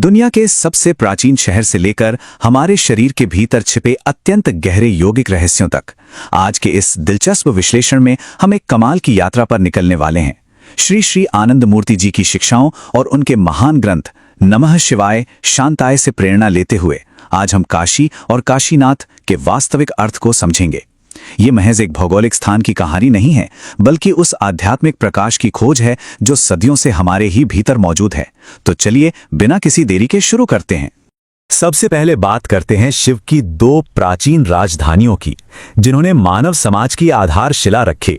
दुनिया के सबसे प्राचीन शहर से लेकर हमारे शरीर के भीतर छिपे अत्यंत गहरे योगिक रहस्यों तक आज के इस दिलचस्प विश्लेषण में हम एक कमाल की यात्रा पर निकलने वाले हैं। श्री श्री आनंद मूर्ति जी की शिक्षाओं और उनके महान ग्रंथ नमः शिवाय शांताय से प्रेरणा लेते हुए आज हम काशी और काशीनाथ के वास्तविक अर्थ को समझेंगे। ये महज एक भौगोलिक स्थान की कहानी नहीं है, बल्कि उस आध्यात्मिक प्रकाश की खोज है जो सदियों से हमारे ही भीतर मौजूद है। तो चलिए बिना किसी देरी के शुरू करते हैं। सबसे पहले बात करते हैं शिव की दो प्राचीन राजधानियों की, जिन्होंने मानव समाज की आधारशिला रखी।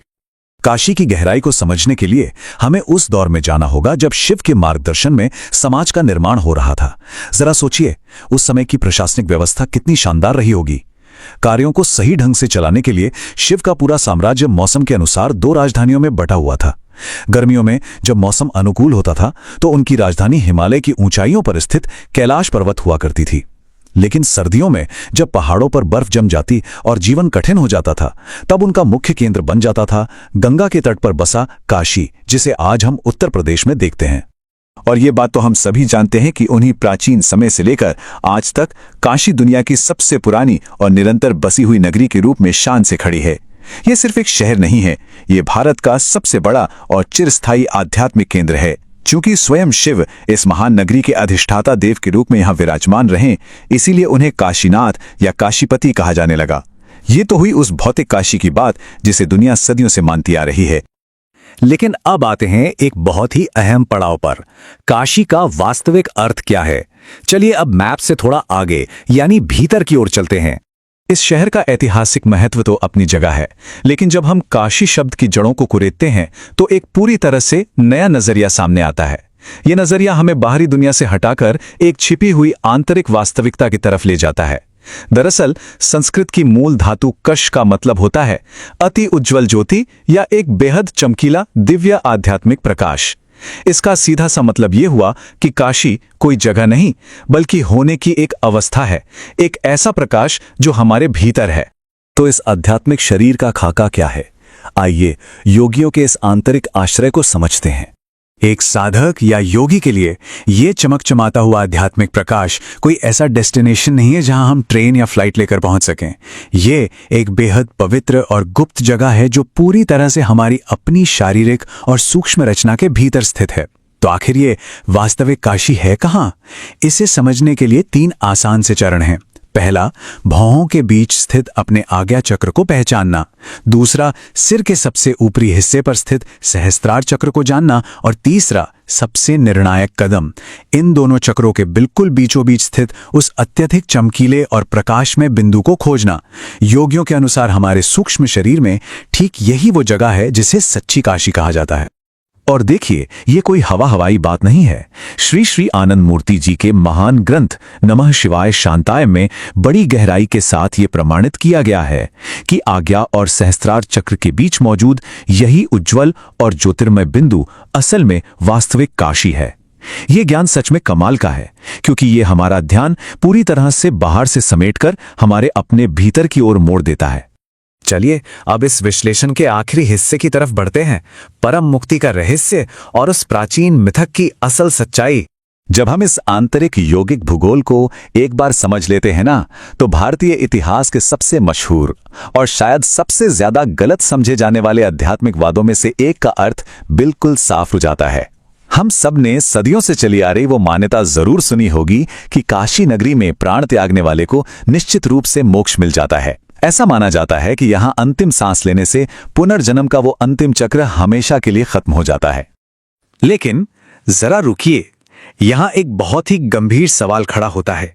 काशी की गहराई को समझने के लिए हमें उस दौर में जाना होगा जब शिव के मार्गदर्शन में समाज का निर्माण हो रहा था। जरा सोचिए, उस समय की प्रशासनिक व्यवस्था कितनी शानदार रही होगी। कार्यों को सही ढंग से चलाने के लिए शिव का पूरा साम्राज्य मौसम के अनुसार दो राजधानियों में बटा हुआ था। गर्मियों में जब मौसम अनुकूल होता था तो उनकी राजधानी हिमालय की ऊंचाइयों पर स्थित कैलाश पर्वत हुआ करती थी। लेकिन सर्दियों में जब पहाड़ों पर बर्फ जम जाती और जीवन कठिन हो जाता था, तब उनका मुख्य केंद्र बन जाता था गंगा के तट पर बसा काशी, जिसे आज हम उत्तर प्रदेश में देखते हैं। और ये बात तो हम सभी जानते हैं कि उन्हीं प्राचीन समय से लेकर आज तक काशी दुनिया की सबसे पुरानी और निरंतर बसी हुई नगरी के रूप में शान से खड़ी है। ये सिर्फ एक शहर नहीं है, ये भारत का सबसे बड़ा और चिरस्थायी आध्यात्मिक केंद्र है। चूंकि स्वयं शिव इस महान नगरी के अधिष्ठाता देव के रूप में यहाँ विराजमान रहे, इसीलिए उन्हें काशीनाथ या काशीपति कहा जाने लगा। ये तो हुई उस भौतिक काशी की बात जिसे दुनिया सदियों से मानती आ रही है। लेकिन अब आते हैं एक बहुत ही अहम पड़ाव पर। काशी का वास्तविक अर्थ क्या है? चलिए अब मैप से थोड़ा आगे यानी भीतर की ओर चलते हैं। इस शहर का ऐतिहासिक महत्व तो अपनी जगह है, लेकिन जब हम काशी शब्द की जड़ों को कुरेदते हैं तो एक पूरी तरह से नया नजरिया सामने आता है। यह नजरिया हमें बाहरी दुनिया से हटाकर एक छिपी हुई आंतरिक वास्तविकता की तरफ ले जाता है। दरअसल संस्कृत की मूल धातु कश का मतलब होता है अति उज्जवल ज्योति या एक बेहद चमकीला दिव्य आध्यात्मिक प्रकाश। इसका सीधा सा मतलब यह हुआ कि काशी कोई जगह नहीं, बल्कि होने की एक अवस्था है, एक ऐसा प्रकाश जो हमारे भीतर है। तो इस आध्यात्मिक शरीर का खाका क्या है? आइए योगियों के इस आंतरिक आश्रय को समझते हैं। एक साधक या योगी के लिए ये चमकचमाता हुआ आध्यात्मिक प्रकाश कोई ऐसा डेस्टिनेशन नहीं है जहां हम ट्रेन या फ्लाइट लेकर पहुंच सकें। ये एक बेहद पवित्र और गुप्त जगह है जो पूरी तरह से हमारी अपनी शारीरिक और सूक्ष्म रचना के भीतर स्थित है। तो आखिर ये वास्तविक काशी है कहां? इसे समझने के लिए 3 आसान से चरण हैं। पहला, भौहों के बीच स्थित अपने आज्ञा चक्र को पहचानना। दूसरा, सिर के सबसे ऊपरी हिस्से पर स्थित सहस्त्रार चक्र को जानना। और तीसरा, सबसे निर्णायक कदम, इन दोनों चक्रों के बिल्कुल बीचों बीच स्थित उस अत्यधिक चमकीले और प्रकाश में बिंदु को खोजना। योगियों के अनुसार हमारे सूक्ष्म शरीर में ठीक यही वो जगह है जिसे सच्ची काशी कहा जाता है। और देखिए, ये कोई हवाई बात नहीं है। श्री श्री आनंद मूर्ति जी के महान ग्रंथ नमः शिवाय शांताय में बड़ी गहराई के साथ ये प्रमाणित किया गया है कि आज्ञा और सहस्त्रार चक्र के बीच मौजूद यही उज्जवल और ज्योतिर्मय बिंदु असल में वास्तविक काशी है। ये ज्ञान सच में कमाल का है, क्योंकि ये हमारा ध्यान पूरी तरह से बाहर से समेटकर हमारे अपने भीतर की ओर मोड़ देता है। चलिए अब इस विश्लेषण के आखिरी हिस्से की तरफ बढ़ते हैं, परम मुक्ति का रहस्य और उस प्राचीन मिथक की असल सच्चाई। जब हम इस आंतरिक योगिक भूगोल को एक बार समझ लेते हैं ना, तो भारतीय इतिहास के सबसे मशहूर और शायद सबसे ज्यादा गलत समझे जाने वाले आध्यात्मिक वादों में से एक का अर्थ बिल्कुल साफ हो जाता है। हम सब ने सदियों से चली आ रही वो मान्यता जरूर सुनी होगी कि काशी नगरी में प्राण त्यागने वाले को निश्चित रूप से मोक्ष मिल जाता है। ऐसा माना जाता है कि यहां अंतिम सांस लेने से पुनर्जन्म का वो अंतिम चक्र हमेशा के लिए खत्म हो जाता है। लेकिन जरा रुकिए, यहां एक बहुत ही गंभीर सवाल खड़ा होता है।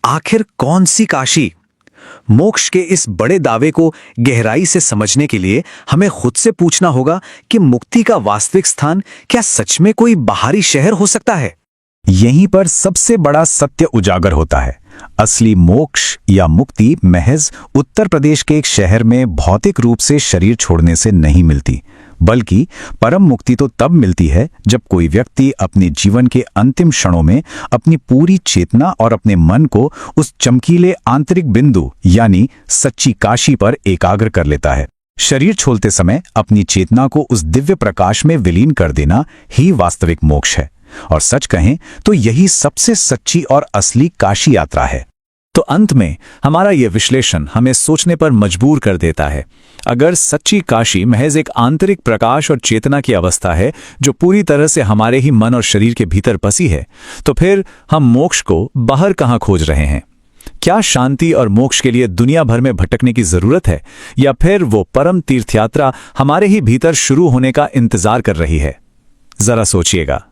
आखिर कौन सी काशी? मोक्ष के इस बड़े दावे को गहराई से समझने के लिए हमें खुद से पूछना होगा कि मुक्ति का वास्तविक स्थान क्या सच में कोई बाहरी शहर हो सकता है? यहीं पर सबसे बड़ा सत्य उजागर होता है। असली मोक्ष या मुक्ति महज उत्तर प्रदेश के एक शहर में भौतिक रूप से शरीर छोड़ने से नहीं मिलती, बल्कि परम मुक्ति तो तब मिलती है जब कोई व्यक्ति अपने जीवन के अंतिम क्षणों में अपनी पूरी चेतना और अपने मन को उस चमकीले आंतरिक बिंदु यानी सच्ची काशी पर एकाग्र कर लेता है। शरीर छोड़ते समय अपनी चेतना को उस दिव्य प्रकाश में विलीन कर देना ही वास्तविक मोक्ष है। और सच कहें तो यही सबसे सच्ची और असली काशी यात्रा है। तो अंत में हमारा यह विश्लेषण हमें सोचने पर मजबूर कर देता है। अगर सच्ची काशी महज एक आंतरिक प्रकाश और चेतना की अवस्था है जो पूरी तरह से हमारे ही मन और शरीर के भीतर बसी है, तो फिर हम मोक्ष को बाहर कहाँ खोज रहे हैं? क्या शांति और मोक्ष के लिए दुनिया भर में भटकने की जरूरत है, या फिर वो परम तीर्थयात्रा हमारे ही भीतर शुरू होने का इंतजार कर रही है? जरा सोचिएगा।